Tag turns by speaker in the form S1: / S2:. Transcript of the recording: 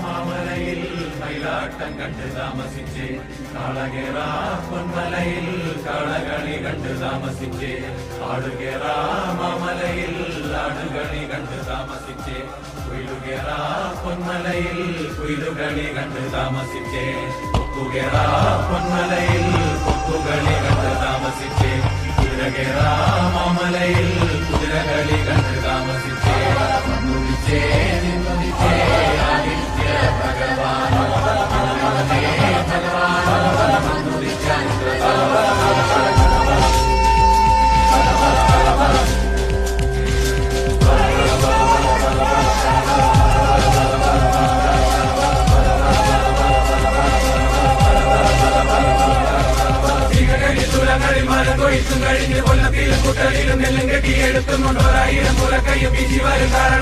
S1: മാമലയിൽ മയിലാട്ടം കണ്ട് താമസിച്ച് കാളകേറാ പൊന്മലയിൽ കാളകളി കണ്ട് താമസിച്ച് ആടുകേറാ മാമലയിൽ ആടുകളി കണ്ട് താമസിച്ച് കുയിലുകേറാ പൊന്മലയിൽ കുയിലുകളി കണ്ട് താമസിച്ച് കൊക്കുകേറാ പൊന്മലയിൽ കൊക്കുകളി കണ്ട് താമസിച്ച് കുതിരകേറാ മാമലയിൽ കുതിരകളി കണ്ട് താമസിച്ച് നുദിച്ചേ നിന്നുദിച്ചേ ആദിത്യ ഭഗവാൻ ഭഗവാൻ നുദിച്ച കൊയ്ത്തും കഴിഞ്ഞ് കൊല്ലത്തിലും കുട്ടലിലും നെല്ലും കെട്ടിയെടുത്തും കൊണ്ടോരായിരം പുറക്കയ്യും വീശി വരും കാരണം